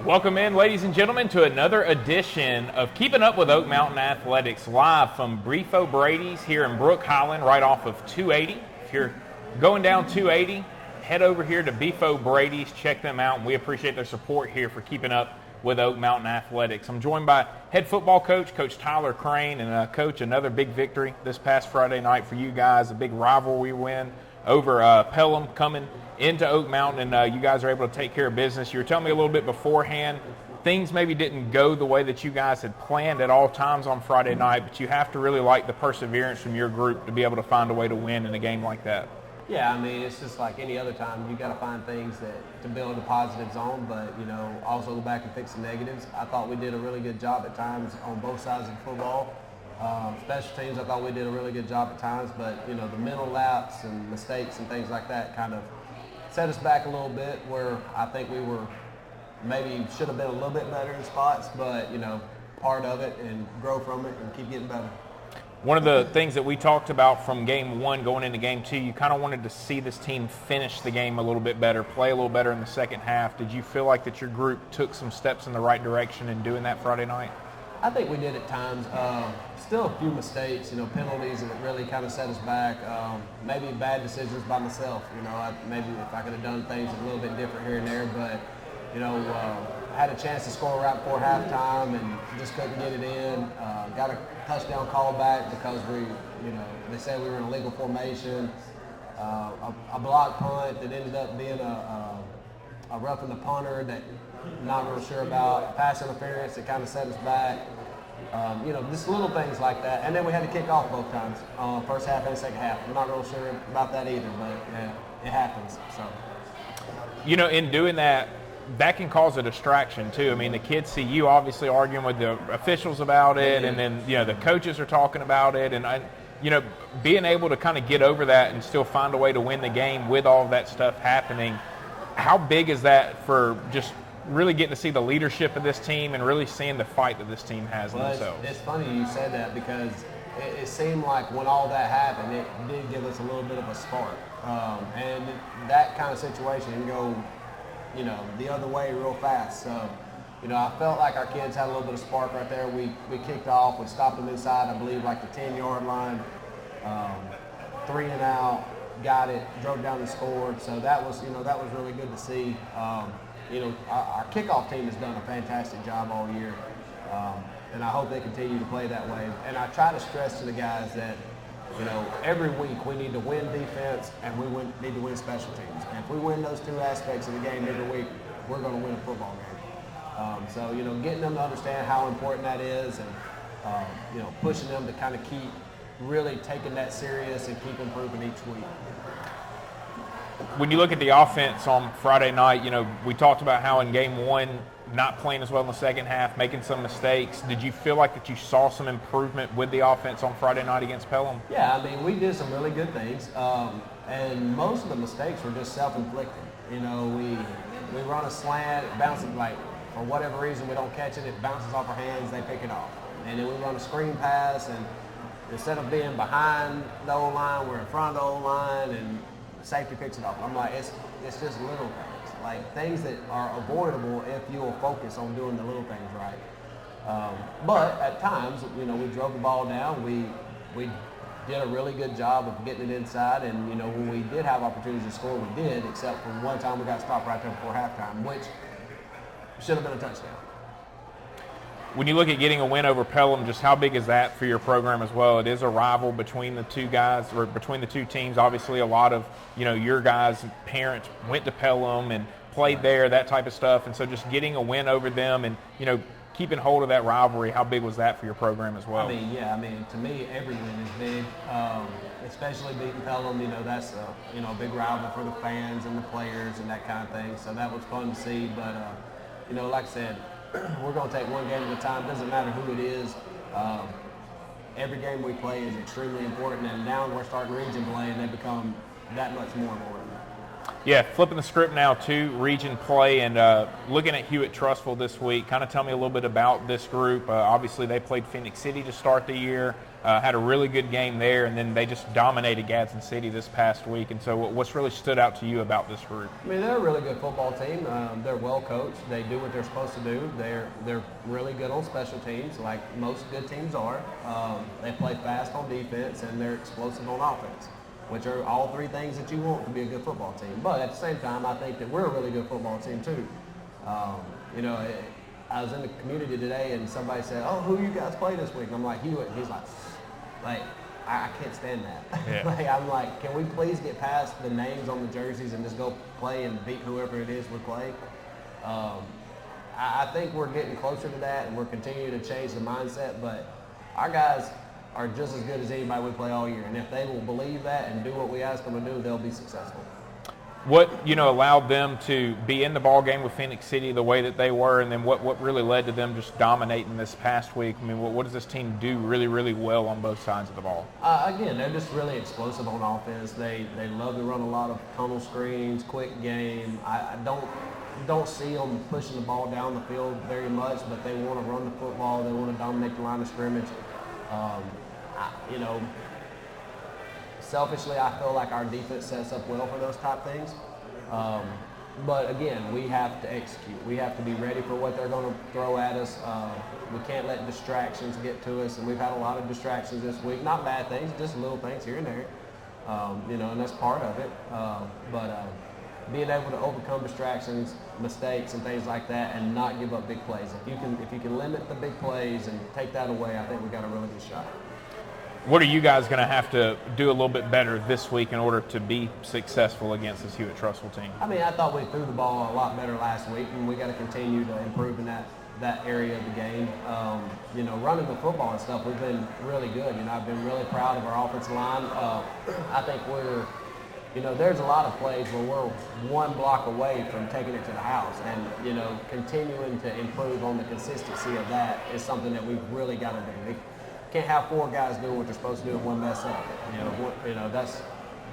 Welcome in, ladies and gentlemen, to another edition of Keeping Up with Oak Mountain Athletics, live from Brief O'Brady's here in Brook Highland, right off of 280. If you're going down 280, head over here to Beef O'Brady's, check them out, and we appreciate their support here for Keeping Up with Oak Mountain Athletics. I'm joined by head football coach, Coach Tyler Crane, and Coach, another big victory this past Friday night for you guys, a big rivalry win over Pelham coming into Oak Mountain, and you guys are able to take care of business. You were telling me a little bit beforehand, things maybe didn't go the way that you guys had planned at all times on Friday night, but you have to really like the perseverance from your group to be able to find a way to win in a game like that. Yeah, I mean, it's just like any other time. You got to find things to build the positives on, but, also go back and fix the negatives. I thought we did a really good job at times on both sides of football. Special teams, I thought we did a really good job at times, but, the mental lapse and mistakes and things like that kind of set us back a little bit, where I think we were maybe should have been a little bit better in spots, but, part of it and grow from it and keep getting better. One of the things that we talked about from game one going into game two, you kind of wanted to see this team finish the game a little bit better, play a little better in the second half. Did you feel like that your group took some steps in the right direction in doing that Friday night? I think we did at times. Still a few mistakes, penalties that really kind of set us back. Maybe bad decisions by myself. Maybe if I could have done things a little bit different here and there, but had a chance to score right before halftime and just couldn't get it in. Got a touchdown call back because they said we were in a legal formation. A block punt that ended up being a roughing the punter that not real sure about. Pass interference that kind of set us back. Just little things like that. And then we had to kick off both times, first half and second half. I'm not real sure about that either, but yeah, it happens. So, in doing that, that can cause a distraction too. I mean, the kids see you obviously arguing with the officials about it, and then the coaches are talking about it, and being able to kind of get over that and still find a way to win the game with all of that stuff happening. How big is that for just really getting to see the leadership of this team and really seeing the fight that this team has in themselves? It's funny you said that because it seemed like when all that happened, it did give us a little bit of a spark. And that kind of situation can go, the other way real fast. So, I felt like our kids had a little bit of spark right there. We kicked off, we stopped them inside, I believe, like the 10-yard line, 3 and out, got it, drove down and scored. So that was really good to see. Our kickoff team has done a fantastic job all year, and I hope they continue to play that way. And I try to stress to the guys that, every week we need to win defense and we need to win special teams. And if we win those two aspects of the game every week, we're going to win a football game. So, getting them to understand how important that is and, pushing them to kind of keep really taking that serious and keep improving each week. When you look at the offense on Friday night, we talked about how in game one, not playing as well in the second half, making some mistakes. Did you feel like that you saw some improvement with the offense on Friday night against Pelham? Yeah, I mean, we did some really good things, and most of the mistakes were just self-inflicted. We run a slant, it bounces, for whatever reason we don't catch it, it bounces off our hands, they pick it off. And then we run a screen pass, and instead of being behind the O-line, we're in front of the O-line, and safety picks it up. I'm like, it's just little things, like things that are avoidable if you'll focus on doing the little things right. But at times, we drove the ball down. We did a really good job of getting it inside, and when we did have opportunities to score, we did, except for one time we got stopped right there before halftime, which should have been a touchdown. When you look at getting a win over Pelham, just how big is that for your program as well? It is a rival between the two guys, or between the two teams. Obviously, a lot of, your guys' parents went to Pelham and played there, that type of stuff. And so just getting a win over them and, keeping hold of that rivalry, how big was that for your program as well? To me, every win is big, especially beating Pelham. That's a big rival for the fans and the players and that kind of thing. So that was fun to see. But, like I said, we're going to take one game at a time. Doesn't matter who it is. Every game we play is extremely important, and now we're starting region play, and they become that much more important. Yeah, flipping the script now to region play and looking at Hewitt Trussville this week. Kind of tell me a little bit about this group. Obviously, they played Phoenix City to start the year, had a really good game there, and then they just dominated Gadsden City this past week. And so what's really stood out to you about this group? I mean, they're a really good football team. They're well coached. They do what they're supposed to do. They're really good on special teams, like most good teams are. They play fast on defense, and they're explosive on offense, which are all three things that you want to be a good football team. But at the same time, I think that we're a really good football team too. I was in the community today and somebody said, "Oh, who you guys play this week?" And I'm like, "Hewitt." And he's like, I can't stand that. Yeah. I'm like, can we please get past the names on the jerseys and just go play and beat whoever it is we play? I think we're getting closer to that, and we're continuing to change the mindset. But our guys are just as good as anybody we play all year. And if they will believe that and do what we ask them to do, they'll be successful. What, allowed them to be in the ball game with Phoenix City the way that they were, and then what really led to them just dominating this past week? I mean, what does this team do really, really well on both sides of the ball? Again, they're just really explosive on offense. They love to run a lot of tunnel screens, quick game. I don't see them pushing the ball down the field very much, but they want to run the football. They want to dominate the line of scrimmage. Selfishly, I feel like our defense sets up well for those type things. But again, we have to execute. We have to be ready for what they're going to throw at us. We can't let distractions get to us, and we've had a lot of distractions this week. Not bad things, just little things here and there. And that's part of it. But being able to overcome distractions, mistakes, and things like that, and not give up big plays. If you can limit the big plays and take that away, I think we got a really good shot. What are you guys going to have to do a little bit better this week in order to be successful against this Hewitt Trussville team? I mean, I thought we threw the ball a lot better last week, and we got to continue to improve in that area of the game. Running the football and stuff, we've been really good. I've been really proud of our offensive line. I think there's a lot of plays where we're one block away from taking it to the house, and continuing to improve on the consistency of that is something that we've really got to do. We can't have four guys doing what they're supposed to do and one mess up.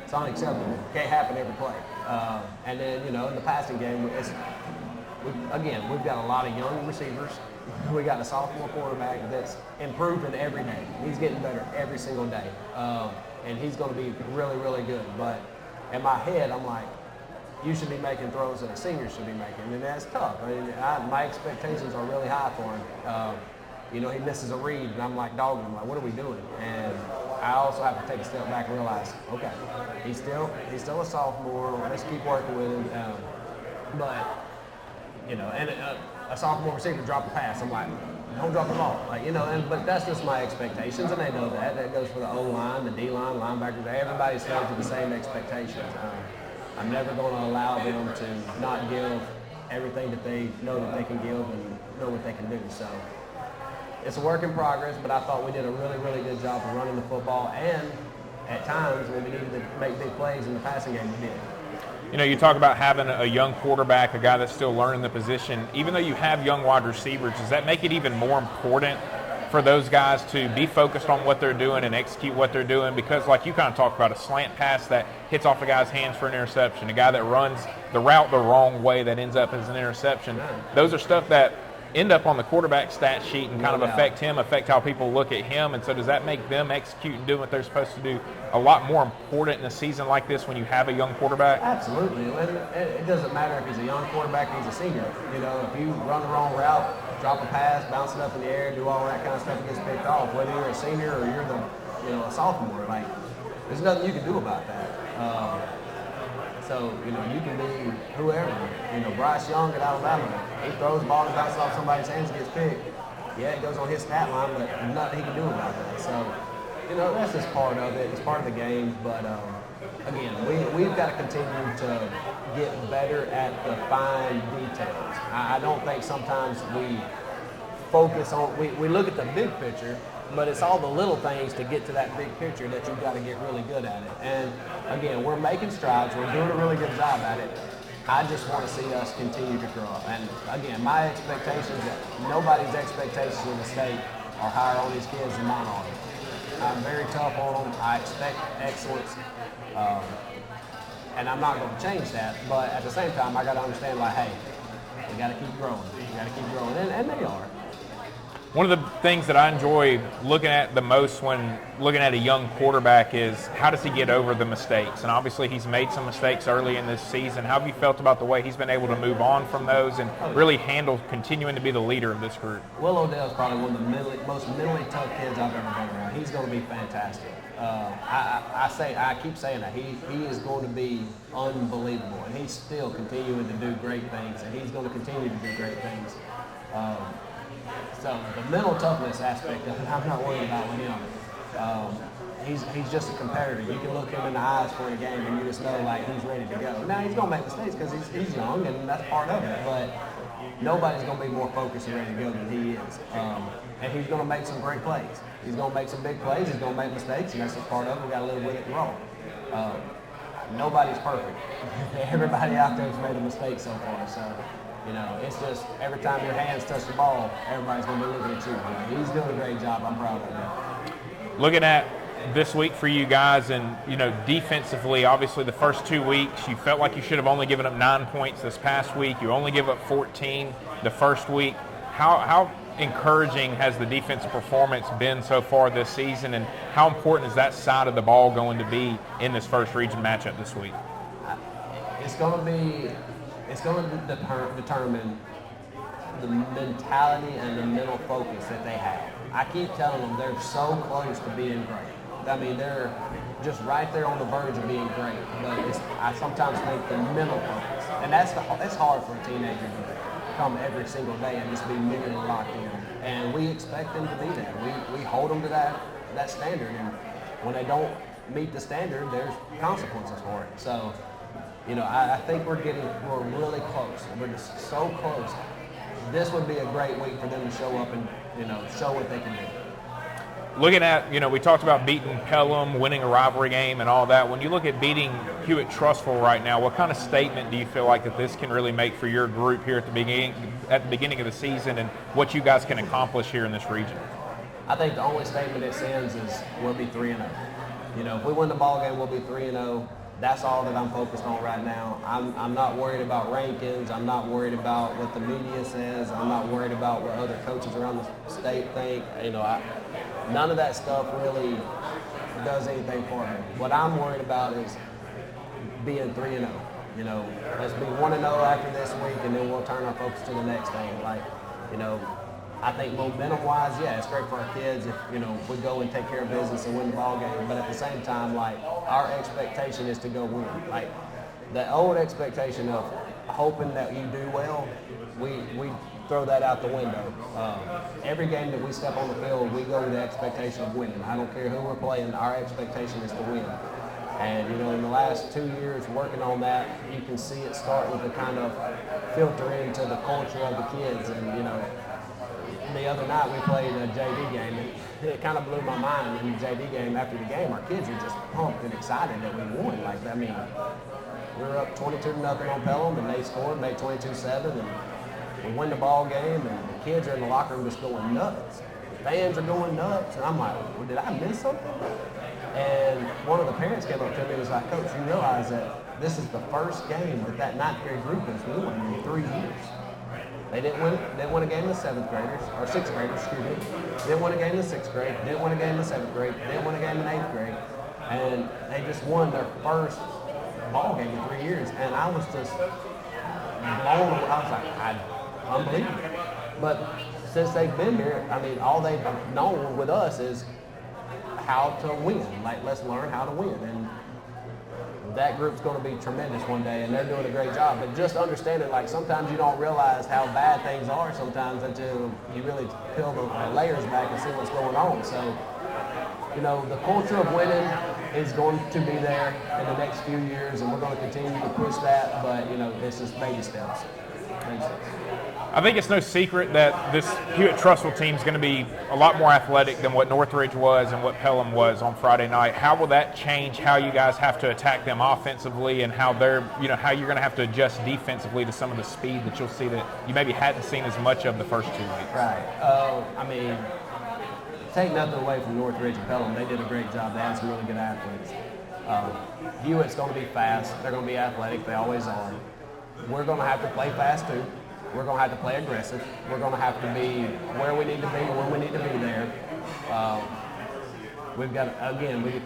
It's unacceptable. It can't happen every play. And then in the passing game, we've got a lot of young receivers. We got a sophomore quarterback that's improving every day. He's getting better every single day, and he's going to be really, really good. But in my head, I'm like, you should be making throws that a senior should be making, and that's tough. I mean, my expectations are really high for him. He misses a read, and I'm like dogging him, like, what are we doing? And I also have to take a step back and realize, okay, he's still a sophomore. Let's keep working with him. A sophomore receiver dropped a pass. I'm like, don't drop the ball. But that's just my expectations, and they know that. That goes for the O-line, the D-line, linebackers. Everybody's held to the same expectations. I'm never going to allow them to not give everything that they know that they can give and know what they can do. So it's a work in progress, but I thought we did a really, really good job of running the football, and at times when we needed to make big plays in the passing game, we did. You talk about having a young quarterback, a guy that's still learning the position. Even though you have young wide receivers, does that make it even more important for those guys to be focused on what they're doing and execute what they're doing? Because like you kind of talked about, a slant pass that hits off a guy's hands for an interception, a guy that runs the route the wrong way that ends up as an interception. Those are stuff that end up on the quarterback stat sheet and kind of affect how people look at him. And so does that make them execute and doing what they're supposed to do a lot more important in a season like this when you have a young quarterback? Absolutely. It doesn't matter if he's a young quarterback or he's a senior. If you run the wrong route, drop a pass, bounce it up in the air, do all that kind of stuff, it gets picked off. Whether you're a senior or you're a sophomore, there's nothing you can do about that. So, you can be whoever. Bryce Young at Alabama, he throws the ball and bounces off somebody's hands and gets picked. Yeah, it goes on his stat line, but nothing he can do about that. So, that's just part of it. It's part of the game. But, again, we've got to continue to get better at the fine details. I don't think sometimes we focus on, we look at the big picture, but it's all the little things to get to that big picture that you've got to get really good at it. And again, we're making strides. We're doing a really good job at it. I just want to see us continue to grow. And again, my expectations, nobody's expectations in the state are higher on these kids than mine are. I'm very tough on them. I expect excellence. and I'm not going to change that. But at the same time, I got to understand, like, hey, we got to keep growing. We got to keep growing, and they are. One of the things that I enjoy looking at the most when looking at a young quarterback is how does he get over the mistakes? And obviously he's made some mistakes early in this season. How have you felt about the way he's been able to move on from those and really handle continuing to be the leader of this group? Will Odell's probably one of the most mentally tough kids I've ever been around. He's going to be fantastic. I keep saying that he is going to be unbelievable, and he's still continuing to do great things, and he's going to continue to do great things. So the mental toughness aspect of it, I'm not worried about with him. He's just a competitor. You can look him in the eyes for a game, and you just know like he's ready to go. Now he's gonna make mistakes because he's young, and that's part of it. But nobody's gonna be more focused and ready to go than he is. And he's gonna make some great plays. He's gonna make some big plays. He's gonna make mistakes, and that's just part of it. We gotta live with it and roll. Nobody's perfect. Everybody out there has made a mistake so far. So. It's just every time your hands touch the ball, everybody's going to be looking at you. He's doing a great job. I'm proud of him. Looking at this week for you guys and, defensively, obviously the first 2 weeks, you felt like you should have only given up 9 points this past week. You only give up 14 the first week. How encouraging has the defensive performance been so far this season, and how important is that side of the ball going to be in this first region matchup this week? It's going to determine the mentality and the mental focus that they have. I keep telling them they're so close to being great. I mean, they're just right there on the verge of being great. But I sometimes think the mental focus, and it's hard for a teenager to come every single day and just be mentally locked in. And we expect them to be there. We hold them to that standard, and when they don't meet the standard, there's consequences for it. So. I think we're really close. We're just so close. This would be a great week for them to show up and, show what they can do. Looking at, we talked about beating Pelham, winning a rivalry game and all that. When you look at beating Hewitt Trussville right now, what kind of statement do you feel like that this can really make for your group here at the beginning of the season and what you guys can accomplish here in this region? I think the only statement it sends is we'll be 3-0. If we win the ball game, we'll be 3-0. That's all that I'm focused on right now. I'm not worried about rankings. I'm not worried about what the media says. I'm not worried about what other coaches around the state think. None of that stuff really does anything for me. What I'm worried about is being 3-0. Let's be 1-0 after this week, and then we'll turn our focus to the next thing. I think momentum-wise, yeah, it's great for our kids if, we go and take care of business and win the ball game. But at the same time, our expectation is to go win. The old expectation of hoping that you do well, we throw that out the window. Every game that we step on the field, we go with the expectation of winning. I don't care who we're playing, our expectation is to win. And, in the last 2 years working on that, you can see it starting to kind of filter into the culture of the kids. And, the other night we played a JV game, and it kind of blew my mind in the JV game. After the game, our kids were just pumped and excited that we won. We were up 22-0 on Pelham, and they scored, made 22-7, and we win the ball game, and the kids are in the locker room just going nuts. The fans are going nuts, and I'm like, well, did I miss something? And one of the parents came up to me and was like, Coach, you realize that this is the first game that ninth grade group has won in 3 years. They didn't win a game in the 7th graders, or 6th graders, excuse me. Didn't win a game in the 6th grade, didn't win a game in the 7th grade, didn't win a game in 8th grade. And they just won their first ball game in 3 years. And I was just blown away. I was like, unbelievable. But since they've been here, all they've known with us is how to win. Let's learn how to win. And that group's going to be tremendous one day, and they're doing a great job. But just understanding, sometimes you don't realize how bad things are sometimes until you really peel the layers back and see what's going on. So, the culture of winning is going to be there in the next few years, and we're going to continue to push that. But, it's just baby steps. I think it's no secret that this Hewitt Trussville team is going to be a lot more athletic than what Northridge was and what Pelham was on Friday night. How will that change how you guys have to attack them offensively, and how how you're going to have to adjust defensively to some of the speed that you'll see that you maybe hadn't seen as much of the first 2 weeks? Right. Take nothing away from Northridge and Pelham. They did a great job. They had some really good athletes. Hewitt's going to be fast. They're going to be athletic. They always are. We're going to have to play fast too. We're going to have to play aggressive. We're going to have to be where we need to be when we need to be there. We've got, again,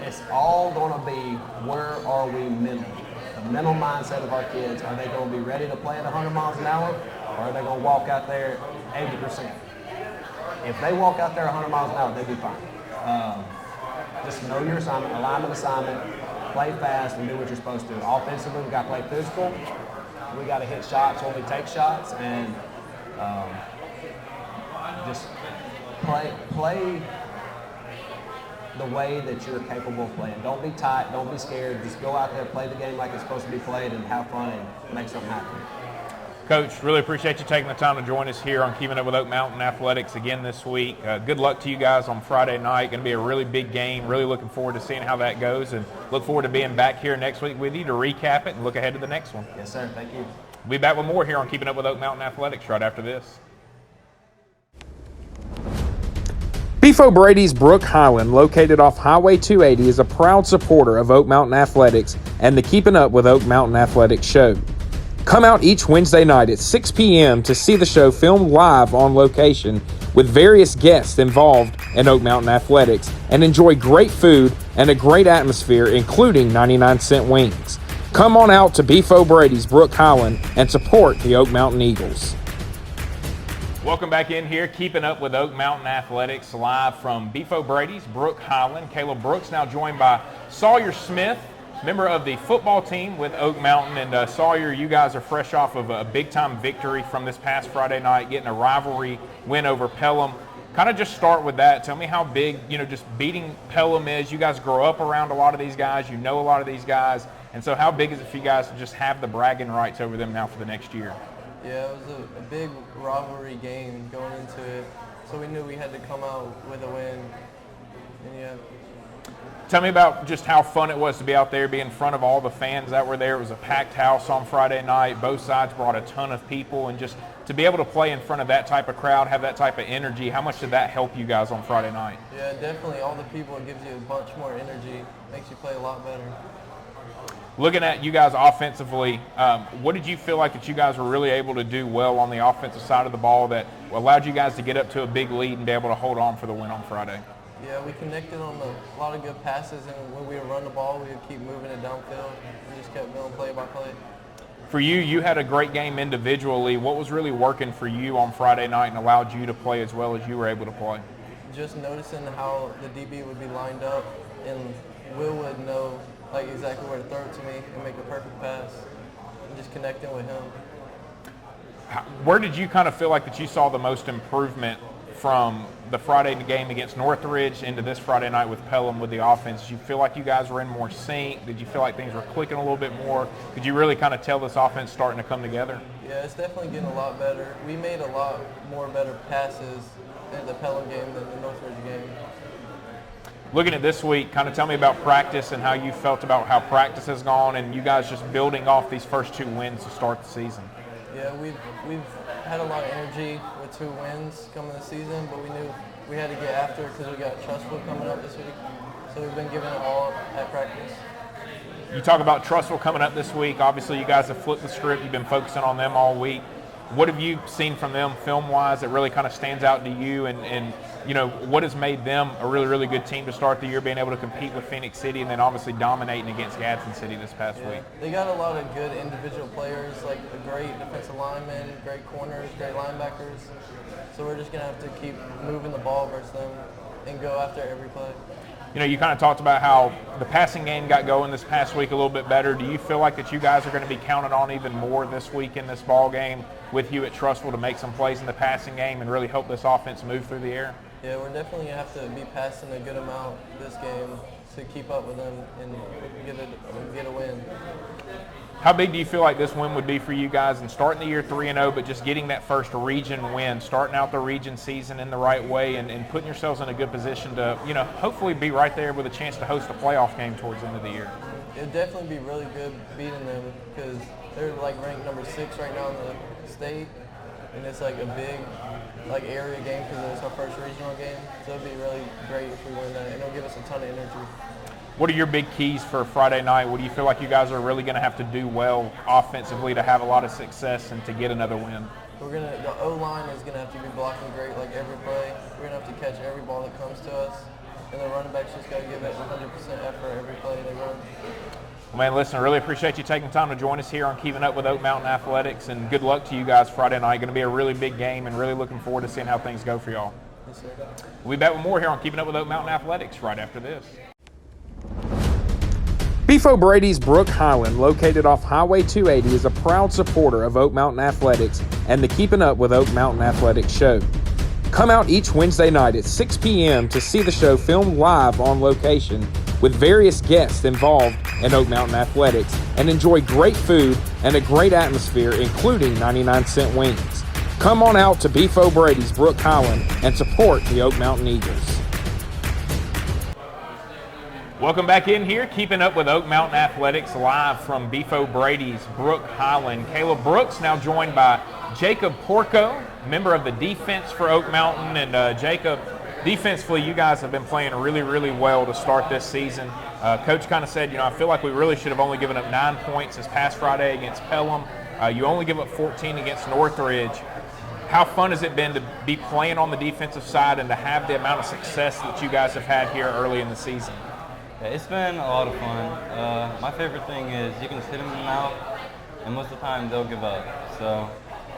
it's all going to be where are we mentally. The mental mindset of our kids. Are they going to be ready to play at 100 miles an hour, or are they going to walk out there 80%? If they walk out there 100 miles an hour, they'll be fine. Just know your assignment, alignment assignment, play fast, and do what you're supposed to. Offensively, we've got to play physical. We got to hit shots when we take shots, and just play the way that you're capable of playing. Don't be tight. Don't be scared. Just go out there, play the game like it's supposed to be played, and have fun and make something happen. Coach, really appreciate you taking the time to join us here on Keeping Up with Oak Mountain Athletics again this week. Good luck to you guys on Friday night. Going to be a really big game. Really looking forward to seeing how that goes, and look forward to being back here next week with you to recap it and look ahead to the next one. Yes, sir. Thank you. We'll be back with more here on Keeping Up with Oak Mountain Athletics right after this. Beef O'Brady's Brook Highland, located off Highway 280, is a proud supporter of Oak Mountain Athletics and the Keeping Up with Oak Mountain Athletics show. Come out each Wednesday night at 6 p.m. to see the show filmed live on location with various guests involved in Oak Mountain Athletics and enjoy great food and a great atmosphere, including 99-cent wings. Come on out to Beef O'Brady's Brook Highland and support the Oak Mountain Eagles. Welcome back in here, Keeping Up with Oak Mountain Athletics, live from Beef O'Brady's Brook Highland. Caleb Brooks now joined by Sawyer Smith, member of the football team with Oak Mountain. And Sawyer, you guys are fresh off of a big-time victory from this past Friday night, getting a rivalry win over Pelham. Kind of just start with that. Tell me how big, just beating Pelham is. You guys grow up around a lot of these guys. You know a lot of these guys. And so how big is it for you guys to just have the bragging rights over them now for the next year? Yeah, it was a big rivalry game going into it, so we knew we had to come out with a win. And yeah. Tell me about just how fun it was to be out there, be in front of all the fans that were there. It was a packed house on Friday night. Both sides brought a ton of people, and just to be able to play in front of that type of crowd, have that type of energy, how much did that help you guys on Friday night? Yeah, definitely. All the people, it gives you a bunch more energy, makes you play a lot better. Looking at you guys offensively, what did you feel like that you guys were really able to do well on the offensive side of the ball that allowed you guys to get up to a big lead and be able to hold on for the win on Friday? Yeah, we connected on a lot of good passes, and when we would run the ball, we would keep moving it downfield and just kept going play by play. For you, you had a great game individually. What was really working for you on Friday night and allowed you to play as well as you were able to play? Just noticing how the DB would be lined up, and Will would know exactly where to throw it to me and make a perfect pass, and just connecting with him. Where did you kind of feel like that you saw the most improvement from the Friday game against Northridge into this Friday night with Pelham with the offense? Did you feel like you guys were in more sync? Did you feel like things were clicking a little bit more? Could you really kind of tell this offense starting to come together? Yeah, it's definitely getting a lot better. We made a lot more better passes in the Pelham game than the Northridge game. Looking at this week, kind of tell me about practice and how you felt about how practice has gone and you guys just building off these first 2 wins to start the season. Yeah, we've had a lot of energy with 2 wins coming this season, but we knew we had to get after it because we got Trussville coming up this week. So we've been giving it all at practice. You talk about Trussville coming up this week. Obviously, you guys have flipped the script. You've been focusing on them all week. What have you seen from them film-wise that really kind of stands out to you? And what has made them a really, really good team to start the year, being able to compete with Phoenix City and then obviously dominating against Gadsden City this past week? They got a lot of good individual players, like a great defensive lineman, great corners, great linebackers. So we're just going to have to keep moving the ball versus them and go after every play. You kind of talked about how the passing game got going this past week a little bit better. Do you feel like that you guys are going to be counted on even more this week in this ball game with Hewitt Trussville to make some plays in the passing game and really help this offense move through the air? Yeah, we're definitely going to have to be passing a good amount this game to keep up with them and get a win. How big do you feel like this win would be for you guys and starting the year 3-0, but just getting that first region win, starting out the region season in the right way and putting yourselves in a good position to, hopefully be right there with a chance to host a playoff game towards the end of the year? It'd definitely be really good beating them because they're ranked number 6 right now in the state, and it's a big area game because it's our first regional game. So it'd be really great if we win that, and it'll give us a ton of energy. What are your big keys for Friday night? What do you feel like you guys are really going to have to do well offensively to have a lot of success and to get another win? The O-line is gonna have to be blocking great, like every play. We're gonna have to catch every ball that comes to us, and the running backs just gotta give it 100% effort every play they run. Well, man, listen, I really appreciate you taking time to join us here on Keeping Up with Oak Mountain Athletics, and good luck to you guys Friday night. Going to be a really big game, and really looking forward to seeing how things go for y'all. Yes, sir. We'll be back with more here on Keeping Up with Oak Mountain Athletics right after this. Beef O'Brady's Brook Highland, located off Highway 280, is a proud supporter of Oak Mountain Athletics and the Keeping Up with Oak Mountain Athletics show. Come out each Wednesday night at 6 p.m. to see the show filmed live on location with various guests involved in Oak Mountain Athletics, and enjoy great food and a great atmosphere, including 99-cent wings. Come on out to Beef O'Brady's Brook Highland and support the Oak Mountain Eagles. Welcome back in here, Keeping Up with Oak Mountain Athletics, live from Beef O'Brady's Brook Highland. Caleb Brooks now joined by Jacob Porco, member of the defense for Oak Mountain. And Jacob, defensively, you guys have been playing really well to start this season. Coach kind of said, I feel like we really should have only given up 9 points this past Friday against Pelham. You only give up 14 against Northridge. How fun has it been to be playing on the defensive side and to have the amount of success that you guys have had here early in the season? Yeah, it's been a lot of fun. My favorite thing is you can just hit them out, and most of the time they'll give up. So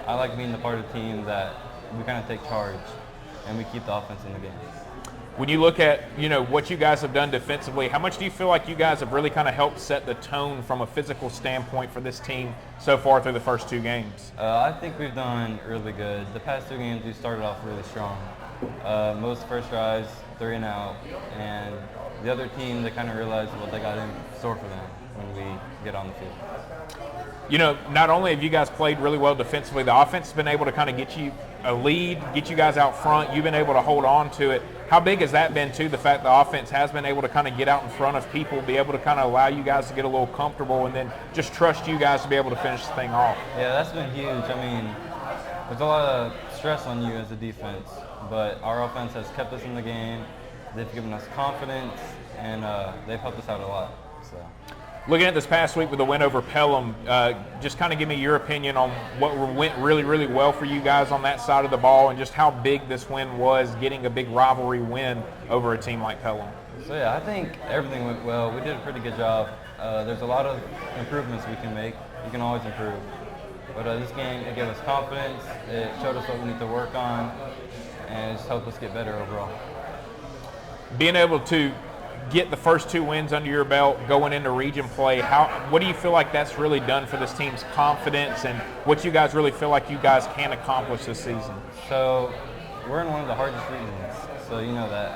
I like being the part of the team that we kind of take charge and we keep the offense in the game. When you look at what you guys have done defensively, how much do you feel like you guys have really kind of helped set the tone from a physical standpoint for this team so far through the first 2 games? I think we've done really good. The past 2 games we started off really strong. Most first drives, 3 and out, and the other team, they kind of realized what they got in store for them when we get on the field. Not only have you guys played really well defensively, the offense has been able to kind of get you a lead, get you guys out front. You've been able to hold on to it. How big has that been, too, the fact the offense has been able to kind of get out in front of people, be able to kind of allow you guys to get a little comfortable, and then just trust you guys to be able to finish the thing off? Yeah, that's been huge. I mean, there's a lot of stress on you as a defense, but our offense has kept us in the game. They've given us confidence, and they've helped us out a lot. So, looking at this past week with the win over Pelham, just kind of give me your opinion on what went really well for you guys on that side of the ball, and just how big this win was, getting a big rivalry win over a team like Pelham. So yeah, I think everything went well. We did a pretty good job. There's a lot of improvements we can make. You can always improve. But this game, it gave us confidence. It showed us what we need to work on, and it just helped us get better overall. Being able to get the first 2 wins under your belt going into region play, what do you feel like that's really done for this team's confidence, and what you guys really feel like you guys can accomplish this season? So we're in one of the hardest regions, so you know that.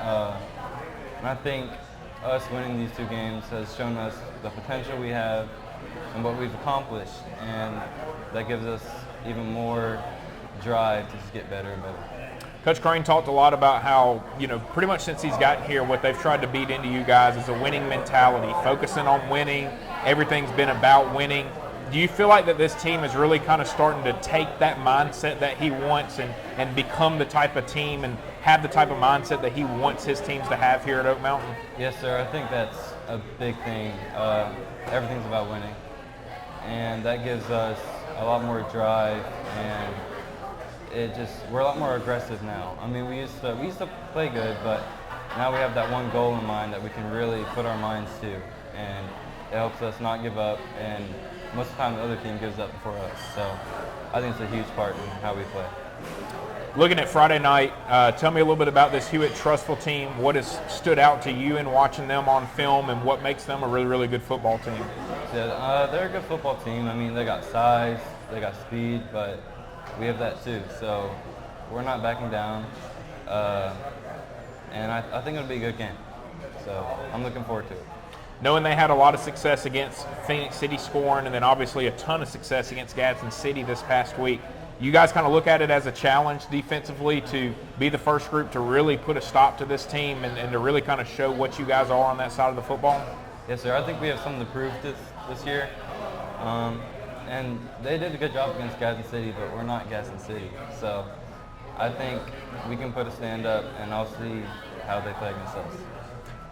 And I think us winning these 2 games has shown us the potential we have and what we've accomplished, and that gives us even more drive to just get better and better. Coach Crane talked a lot about how, pretty much since he's gotten here, what they've tried to beat into you guys is a winning mentality, focusing on winning. Everything's been about winning. Do you feel like that this team is really kind of starting to take that mindset that he wants and become the type of team and have the type of mindset that he wants his teams to have here at Oak Mountain? Yes, sir. I think that's a big thing. Everything's about winning, and that gives us a lot more drive, and we're a lot more aggressive now. I mean, we used to play good, but now we have that one goal in mind that we can really put our minds to, and it helps us not give up, and most of the time the other team gives up before us. So I think it's a huge part in how we play. Looking at Friday night, tell me a little bit about this Hewitt Trussville team. What has stood out to you in watching them on film, and what makes them a really good football team? Yeah, they're a good football team. I mean, they got size, they got speed, but we have that too. So we're not backing down, and I think it'll be a good game. So I'm looking forward to it. Knowing they had a lot of success against Phoenix City scoring, and then obviously a ton of success against Gadsden City this past week, you guys kind of look at it as a challenge defensively to be the first group to really put a stop to this team and to really kind of show what you guys are on that side of the football? Yes, sir. I think we have something to prove this year. And they did a good job against Gadsden City, but we're not Gadsden City. So I think we can put a stand up, and I'll see how they play against us.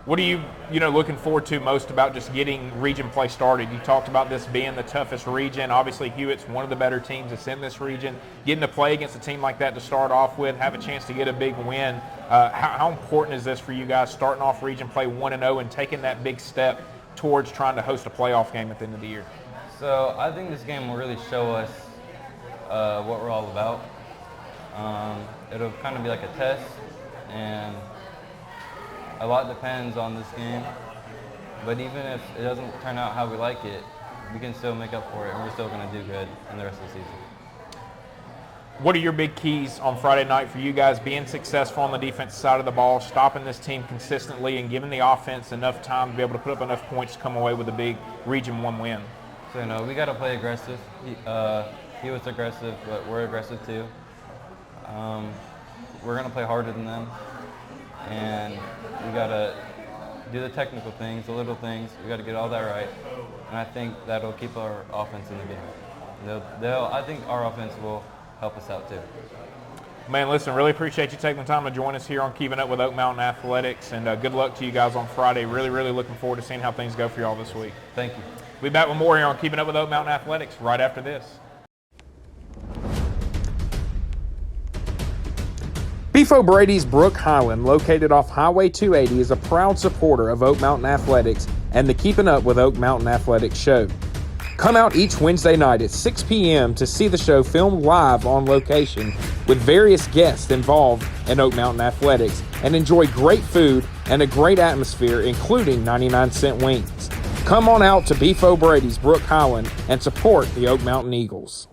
What are you looking forward to most about just getting region play started? You talked about this being the toughest region. Obviously, Hewitt's one of the better teams that's in this region. Getting to play against a team like that to start off with, have a chance to get a big win. How important is this for you guys starting off region play 1-0 and taking that big step towards trying to host a playoff game at the end of the year? So I think this game will really show us what we're all about. It'll kind of be like a test, and a lot depends on this game, but even if it doesn't turn out how we like it, we can still make up for it, and we're still going to do good in the rest of the season. What are your big keys on Friday night for you guys being successful on the defensive side of the ball, stopping this team consistently and giving the offense enough time to be able to put up enough points to come away with a big Region 1 win? So, we got to play aggressive. He was aggressive, but we're aggressive too. We're going to play harder than them, and we got to do the technical things, the little things. We got to get all that right, and I think that'll keep our offense in the game. I think our offense will help us out too. Man, listen, really appreciate you taking the time to join us here on Keeping Up with Oak Mountain Athletics, and good luck to you guys on Friday. Really, really looking forward to seeing how things go for y'all this week. Thank you. We'll be back with more here on Keeping Up with Oak Mountain Athletics right after this. Beef O'Brady's Brook Highland, located off Highway 280, is a proud supporter of Oak Mountain Athletics and the Keeping Up with Oak Mountain Athletics show. Come out each Wednesday night at 6 p.m. to see the show filmed live on location with various guests involved in Oak Mountain Athletics and enjoy great food and a great atmosphere, including 99-cent wings. Come on out to Beef O'Brady's Brook Highland and support the Oak Mountain Eagles.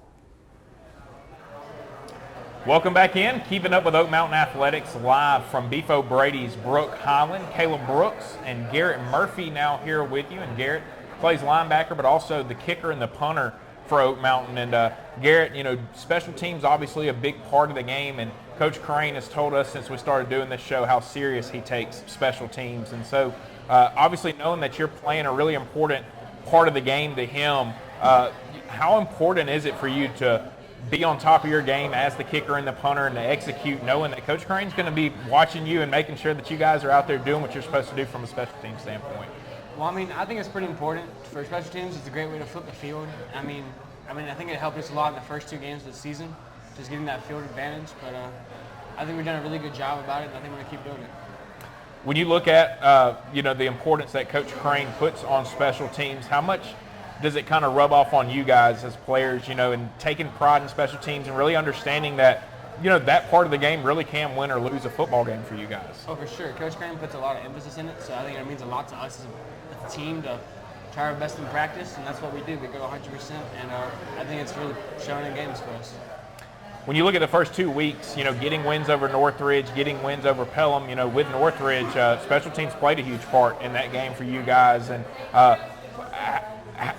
Welcome back in. Keeping Up with Oak Mountain Athletics live from Beef O'Brady's Brook Highland. Caleb Brooks and Garrett Murphy now here with you. And Garrett plays linebacker, but also the kicker and the punter for Oak Mountain. And Garrett, special teams obviously a big part of the game. And Coach Crane has told us since we started doing this show how serious he takes special teams. And so obviously knowing that you're playing a really important part of the game to him, how important is it for you to be on top of your game as the kicker and the punter and to execute, knowing that Coach Crane's going to be watching you and making sure that you guys are out there doing what you're supposed to do from a special team standpoint? Well, I think it's pretty important for special teams. It's a great way to flip the field. I think it helped us a lot in the first 2 games of the season, just getting that field advantage. But I think we've done a really good job about it, and I think we're going to keep doing it. When you look at the importance that Coach Crane puts on special teams, how much does it kind of rub off on you guys as players, and taking pride in special teams and really understanding that, that part of the game really can win or lose a football game for you guys? Oh, for sure. Coach Crane puts a lot of emphasis in it, so I think it means a lot to us as a team to try our best in practice, and that's what we do. We go 100%, and I think it's really showing in games for us. When you look at the first 2 weeks, getting wins over Northridge, getting wins over Pelham, with Northridge, special teams played a huge part in that game for you guys, and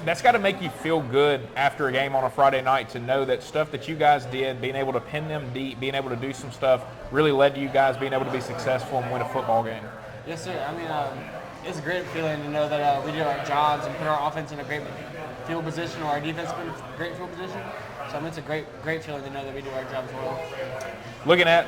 that's got to make you feel good after a game on a Friday night to know that stuff that you guys did, being able to pin them deep, being able to do some stuff, really led to you guys being able to be successful and win a football game. Yes, sir. It's a great feeling to know that we did our jobs and put our offense in a great field position or our defense in a great field position. So it's a great feeling to know that we do our jobs well. Looking at,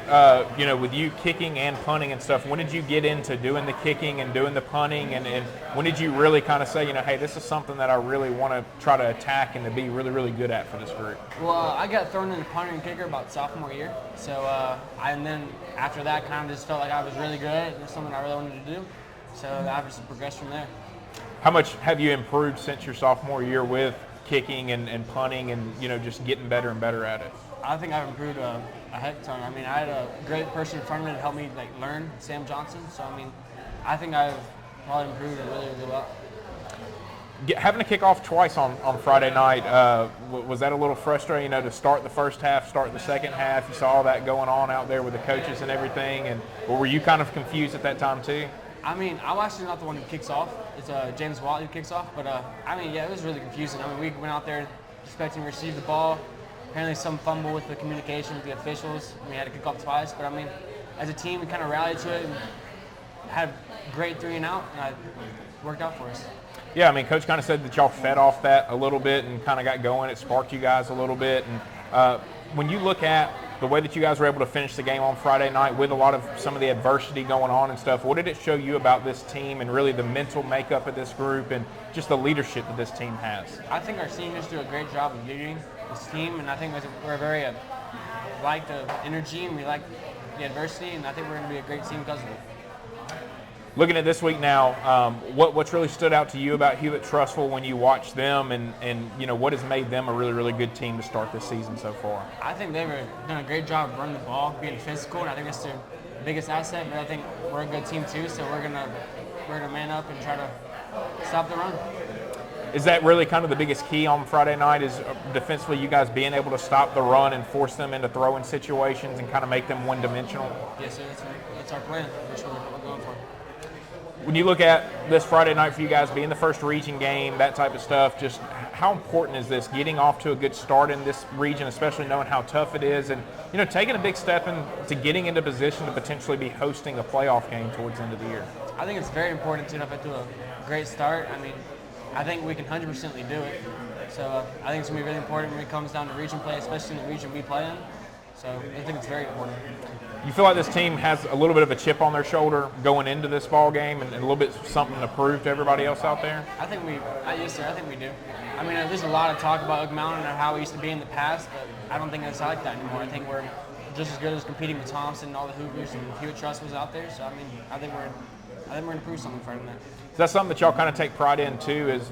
with you kicking and punting and stuff, when did you get into doing the kicking and doing the punting? And when did you really kind of say, hey, this is something that I really want to try to attack and to be really, really good at for this group? Well, I got thrown into punter and kicker about sophomore year. So, and then after that, kind of just felt like I was really good at it. It was something I really wanted to do. So I just progressed from there. How much have you improved since your sophomore year with kicking and punting and, just getting better and better at it? I think I've improved a heck ton. I had a great person in front of me to help me learn, Sam Johnson. So I think I've probably improved a really, really lot. Having to kick off twice on Friday night, was that a little frustrating, to start the first half, start the second half? You saw all that going on out there with the coaches and everything, and were you kind of confused at that time too? I'm actually not the one who kicks off. It's James Watt who kicks off. But, it was really confusing. We went out there expecting to receive the ball. Apparently some fumble with the communication with the officials. We had to kick off twice. But, as a team, we kind of rallied to it and had a great 3 and out, and it worked out for us. Yeah, Coach kind of said that y'all fed off that a little bit and kind of got going. It sparked you guys a little bit. And when you look at the way that you guys were able to finish the game on Friday night with a lot of some of the adversity going on and stuff, what did it show you about this team and really the mental makeup of this group and just the leadership that this team has? I think our seniors do a great job of leading this team, and I think we're very like the energy and we like the adversity, and I think we're going to be a great team because of it. Looking at this week now, what's really stood out to you about Hewitt Trussville when you watch them, and you know what has made them a really, really good team to start this season so far? I think they've done a great job of running the ball, being physical, and I think that's their biggest asset. But I think we're a good team too, so we're gonna man up and try to stop the run. Is that really kind of the biggest key on Friday night? Is defensively you guys being able to stop the run and force them into throwing situations and kind of make them one-dimensional? Yes, sir. That's our plan. That's what we're going for. When you look at this Friday night for you guys being the first region game, that type of stuff, just how important is this getting off to a good start in this region, especially knowing how tough it is, and you know taking a big step into getting into position to potentially be hosting a playoff game towards the end of the year? I think it's very important to do a great start. I mean, I think we can 100% do it. So I think it's going to be really important when it comes down to region play, especially in the region we play in. So I think it's very important. You feel like this team has a little bit of a chip on their shoulder going into this ball game and a little bit something to prove to everybody else out there? Yes, sir, I think we do. I mean, there's a lot of talk about Oak Mountain and how we used to be in the past, but I don't think it's like that anymore. I think we're just as good as competing with Thompson and all the Hoopers and Hewitt Trussville out there. So, I mean, I think we're going to prove something Friday night. Is that something that y'all kind of take pride in too? Is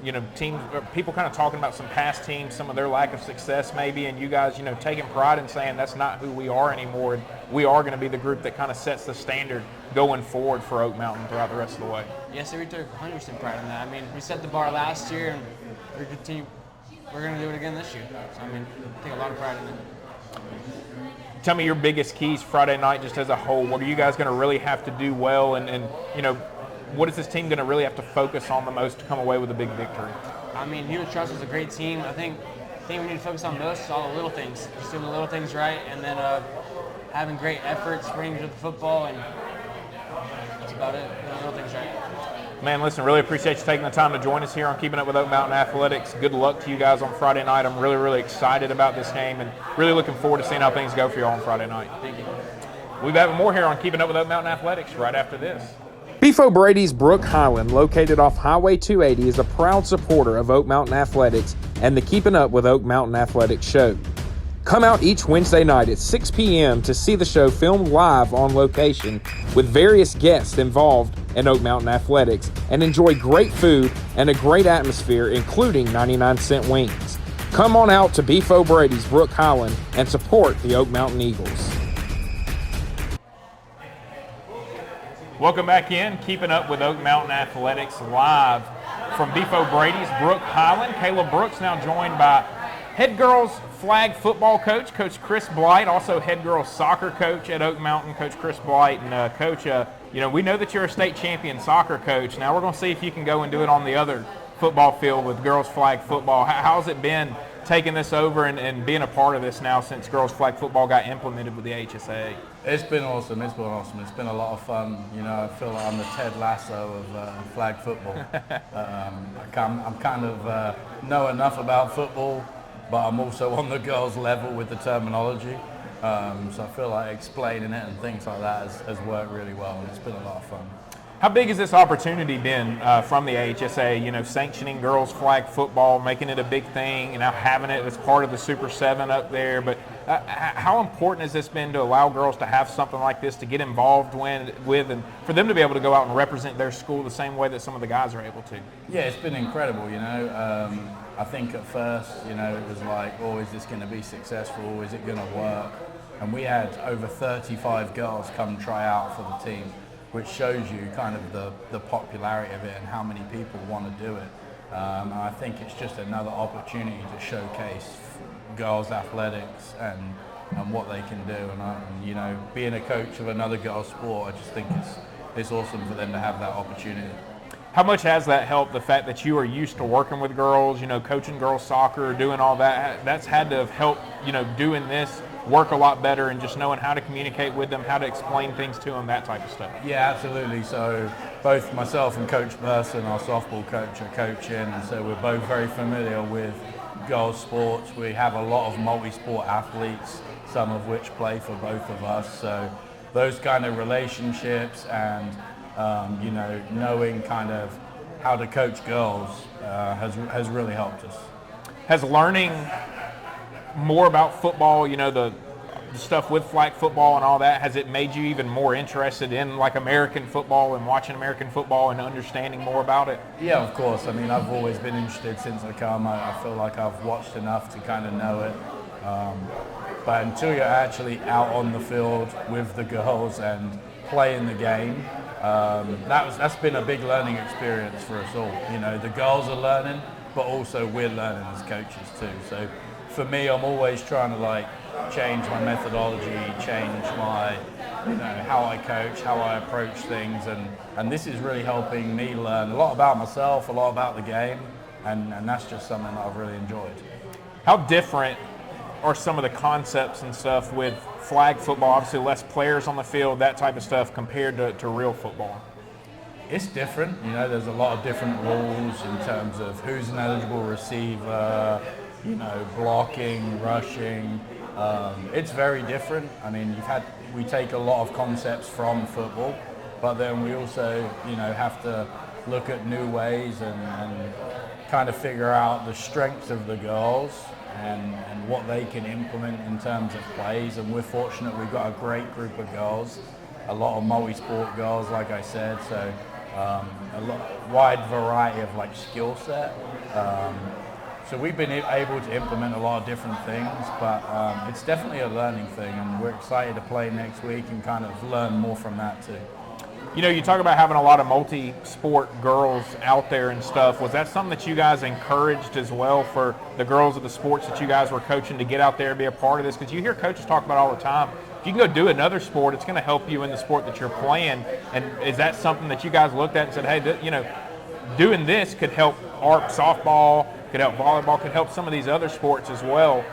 people kind of talking about some past teams, some of their lack of success maybe, and you guys taking pride in saying that's not who we are anymore. And we are going to be the group that kind of sets the standard going forward for Oak Mountain throughout the rest of the way. Yes, sir, we took 100% pride in that. I mean, we set the bar last year, and we're going to do it again this year. So I mean, take a lot of pride in it. Tell me your biggest keys Friday night, just as a whole. What are you guys going to really have to do well, and what is this team going to really have to focus on the most to come away with a big victory? I mean, Hewitt Trussville is a great team. I think we need to focus on most is all the little things. Just doing the little things right, and then having great effort, sprinting to the football, and that's about it. Doing the little things right. Man, listen, really appreciate you taking the time to join us here on Keeping Up with Oak Mountain Athletics. Good luck to you guys on Friday night. I'm really, really excited about this game and really looking forward to seeing how things go for you all on Friday night. Thank you. We'll be having more here on Keeping Up with Oak Mountain Athletics right after this. Beef O'Brady's Brook Highland, located off Highway 280, is a proud supporter of Oak Mountain Athletics and the Keepin' Up with Oak Mountain Athletics show. Come out each Wednesday night at 6 p.m. to see the show filmed live on location with various guests involved in Oak Mountain Athletics and enjoy great food and a great atmosphere, including 99-cent wings. Come on out to Beef O'Brady's Brook Highland and support the Oak Mountain Eagles. Welcome back in, Keeping Up with Oak Mountain Athletics live from Beef O'Brady's Brook Highland. Caleb Brooks now joined by head girls flag football coach, Coach Chris Blight, also head girls soccer coach at Oak Mountain, Coach Chris Blight. And Coach, we know that you're a state champion soccer coach. Now we're going to see if you can go and do it on the other football field with girls flag football. How's it been taking this over and being a part of this now since girls flag football got implemented with the HSA? It's been awesome. It's been a lot of fun. I feel like I'm the Ted Lasso of flag football. I'm kind of know enough about football, but I'm also on the girls' level with the terminology. So I feel like explaining it and things like that has worked really well, and it's been a lot of fun. How big has this opportunity been from the HSA, sanctioning girls flag football, making it a big thing, having it as part of the Super 7 up there? But how important has this been to allow girls to have something like this to get involved with and for them to be able to go out and represent their school the same way that some of the guys are able to? Yeah, it's been incredible, I think at first, it was like, is this going to be successful? Is it going to work? And we had over 35 girls come try out for the team, which shows you kind of the popularity of it and how many people want to do it. And I think it's just another opportunity to showcase girls' athletics and what they can do. And being a coach of another girls' sport, I just think it's awesome for them to have that opportunity. How much has that helped, the fact that you are used to working with girls, coaching girls soccer, doing all that? That's had to have helped, doing this work a lot better and just knowing how to communicate with them, how to explain things to them, that type of stuff. Yeah, absolutely. So both myself and Coach Burson, our softball coach, are coaching, and so we're both very familiar with girls sports. We have a lot of multi-sport athletes, some of which play for both of us. So those kind of relationships and knowing kind of how to coach girls has really helped us. Has learning more about football, the stuff with flag football and all that, has it made you even more interested in like American football and watching American football and understanding more about it? Yeah, of course. I mean, I've always been interested since I come. I feel like I've watched enough to kind of know it. But until you're actually out on the field with the girls and playing the game, that's been a big learning experience for us all. The girls are learning, but also we're learning as coaches too. So for me, I'm always trying to change my methodology, change my, how I coach, how I approach things, and this is really helping me learn a lot about myself, a lot about the game, and that's just something that I've really enjoyed. How different are some of the concepts and stuff with flag football? Obviously less players on the field, that type of stuff, compared to real football. It's different, there's a lot of different rules in terms of who's an eligible receiver, blocking, rushing. It's very different. I mean, we take a lot of concepts from football, but then we also, have to look at new ways and kind of figure out the strengths of the girls and what they can implement in terms of plays. And we're fortunate we've got a great group of girls, a lot of multi-sport girls, like I said, so wide variety of skill set. So we've been able to implement a lot of different things, but it's definitely a learning thing, and we're excited to play next week and kind of learn more from that too. You talk about having a lot of multi-sport girls out there and stuff. Was that something that you guys encouraged as well for the girls of the sports that you guys were coaching to get out there and be a part of this? Because you hear coaches talk about all the time, if you can go do another sport, it's going to help you in the sport that you're playing. And is that something that you guys looked at and said, hey, doing this could help ARP softball, could help volleyball, could help some of these other sports as well,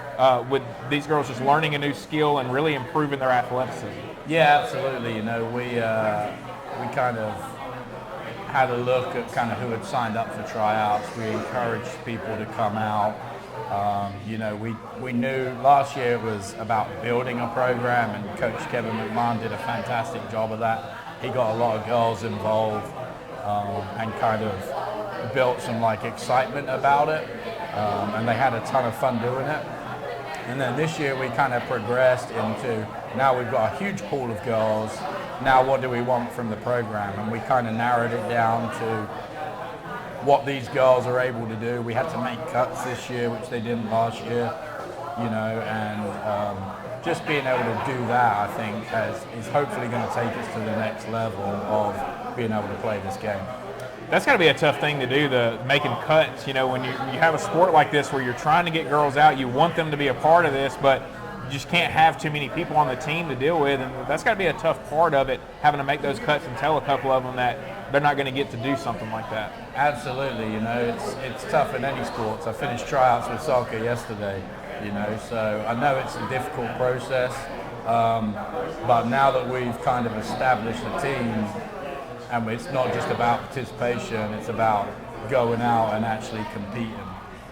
with these girls just learning a new skill and really improving their athleticism? Yeah, absolutely. We kind of had a look at kind of who had signed up for tryouts. We encouraged people to come out. We knew last year it was about building a program, and Coach Kevin McMahon did a fantastic job of that. He got a lot of girls involved and kind of built some excitement about it, and they had a ton of fun doing it. And then this year we kind of progressed into, now we've got a huge pool of girls. Now what do we want from the program? And we kind of narrowed it down to what these girls are able to do. We had to make cuts this year, which they didn't last year, and just being able to do that, I think, is hopefully going to take us to the next level of being able to play this game. That's got to be a tough thing to do, making cuts. When you have a sport like this where you're trying to get girls out, you want them to be a part of this, but you just can't have too many people on the team to deal with, and that's got to be a tough part of it, having to make those cuts and tell a couple of them that they're not going to get to do something like that. Absolutely, it's tough in any sports. I finished tryouts with soccer yesterday, so I know it's a difficult process, but now that we've kind of established a team, and it's not just about participation, it's about going out and actually competing.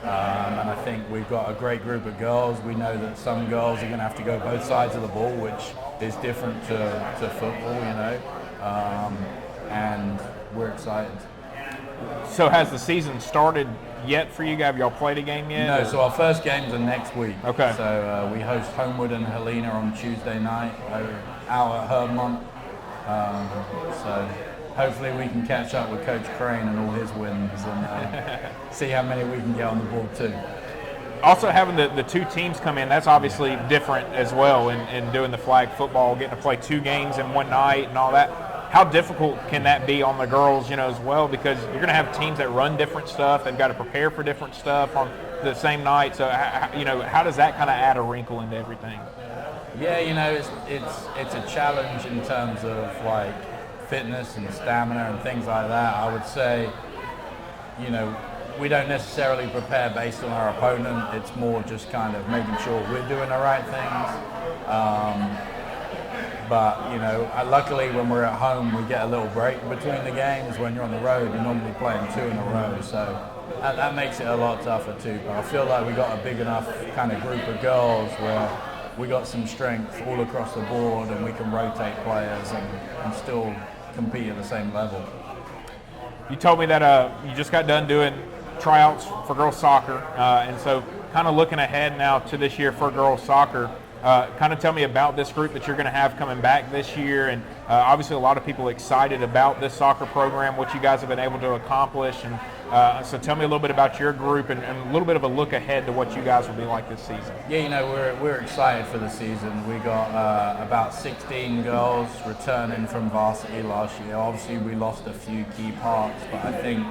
And I think we've got a great group of girls. We know that some girls are going to have to go both sides of the ball, which is different to football, and we're excited. So has the season started yet for you guys? Have y'all played a game yet? No, so our first games are next week. Okay. So we host Homewood and Helena on Tuesday night out at Hermont. So hopefully we can catch up with Coach Crane and all his wins and see how many we can get on the board too. Also having the two teams come in, that's obviously different as well in doing the flag football, getting to play two games in one night and all that. How difficult can that be on the girls, as well? Because you're going to have teams that run different stuff. They've got to prepare for different stuff on the same night. So, how does that kind of add a wrinkle into everything? Yeah, it's a challenge in terms of fitness and stamina and things like that. I would say, we don't necessarily prepare based on our opponent. It's more just kind of making sure we're doing the right things. But luckily when we're at home, we get a little break between the games. When you're on the road, you're normally playing two in a row. So that makes it a lot tougher too. But I feel like we got a big enough kind of group of girls where we got some strength all across the board, and we can rotate players and still compete at the same level. You told me that you just got done doing tryouts for girls soccer, and so kind of looking ahead now to this year for girls soccer. Kind of tell me about this group that you're going to have coming back this year, and obviously a lot of people excited about this soccer program, what you guys have been able to accomplish, and so tell me a little bit about your group and a little bit of a look ahead to what you guys will be like this season. Yeah, you know, we're excited for the season. We got about 16 girls returning from varsity last year. Obviously we lost a few key parts, but I think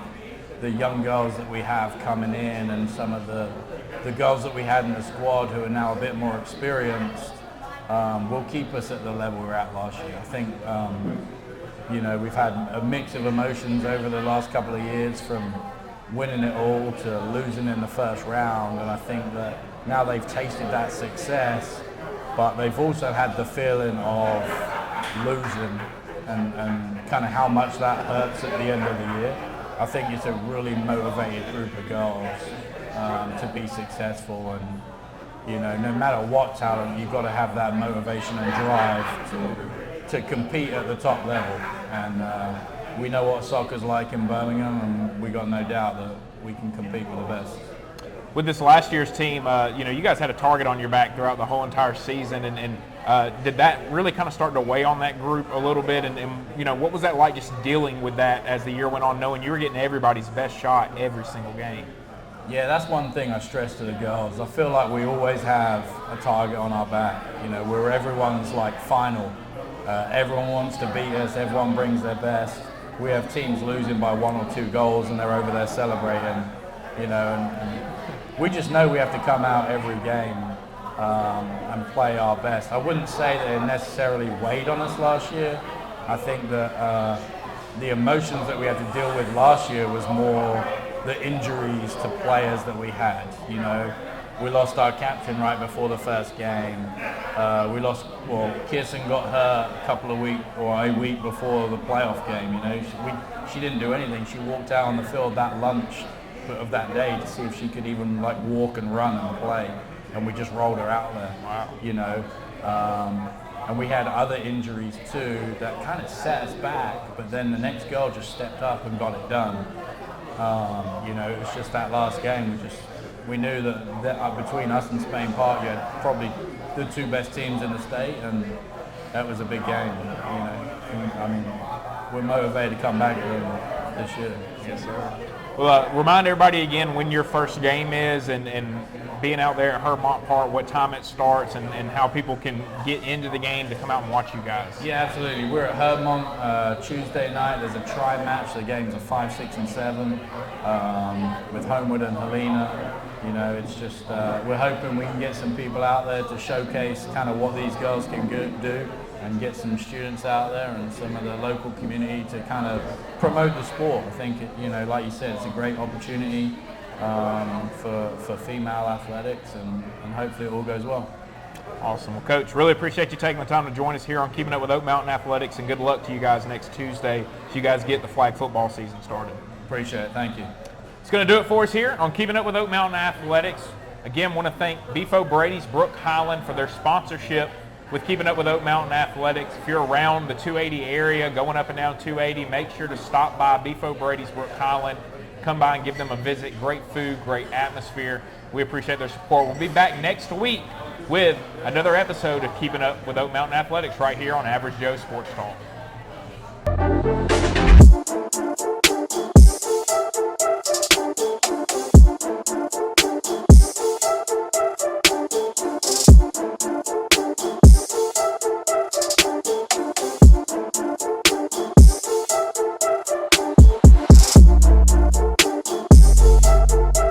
the young girls that we have coming in and some of the girls that we had in the squad who are now a bit more experienced will keep us at the level we were at last year. I think, you know, we've had a mix of emotions over the last couple of years, from winning it all to losing in the first round, and I think that now they've tasted that success, but they've also had the feeling of losing and kind of how much that hurts at the end of the year. I think it's a really motivated group of girls to be successful, and you know, no matter what talent, you've got to have that motivation and drive to compete at the top level. And we know what soccer's like in Birmingham, and we got no doubt that we can compete with the best. With this last year's team, you know, you guys had a target on your back throughout the whole entire season, and did that really kind of start to weigh on that group a little bit? And you know, what was that like, just dealing with that as the year went on, knowing you were getting everybody's best shot every single game? Yeah, that's one thing I stress to the girls. I feel like we always have a target on our back. You know, we're everyone's like final. Everyone wants to beat us. Everyone brings their best. We have teams losing by 1 or 2 goals, and they're over there celebrating. You know, and we just know we have to come out every game and play our best. I wouldn't say that it necessarily weighed on us last year. I think that the emotions that we had to deal with last year was more the injuries to players that we had. You know, we lost our captain right before the first game. Kirsten got hurt a week before the playoff game. You know, she didn't do anything. She walked out on the field that lunch of that day to see if she could even like walk and run and play, and we just rolled her out there. Wow. You know, and we had other injuries too that kind of set us back. But then the next girl just stepped up and got it done. You know, it was just that last game. We knew that between us and Spain Park, you had probably the 2 best teams in the state, and that was a big game. You know, and, I mean, we're motivated to come back this year. Yes, sir. Well, remind everybody again when your first game is, and being out there at Hermont Park, what time it starts, and how people can get into the game to come out and watch you guys. Yeah, absolutely. We're at Hermont Tuesday night. There's a try match. The games are 5, 6, and 7 with Homewood and Helena. You know, it's just we're hoping we can get some people out there to showcase kind of what these girls can do, and get some students out there and some of the local community to kind of promote the sport. I think, you know, like you said, it's a great opportunity for female athletics, and hopefully it all goes well. Awesome. Well, Coach, really appreciate you taking the time to join us here on Keeping Up with Oak Mountain Athletics, and good luck to you guys next Tuesday as you guys get the flag football season started. Appreciate it. Thank you. It's going to do it for us here on Keeping Up with Oak Mountain Athletics. Again, want to thank Beefo Brady's Brook Highland for their sponsorship with Keeping Up with Oak Mountain Athletics. If you're around the 280 area, going up and down 280, make sure to stop by Beefo Brady's Brook Highland. Come by and give them a visit. Great food, great atmosphere. We appreciate their support. We'll be back next week with another episode of Keeping Up with Oak Mountain Athletics right here on Average Joe Sports Talk.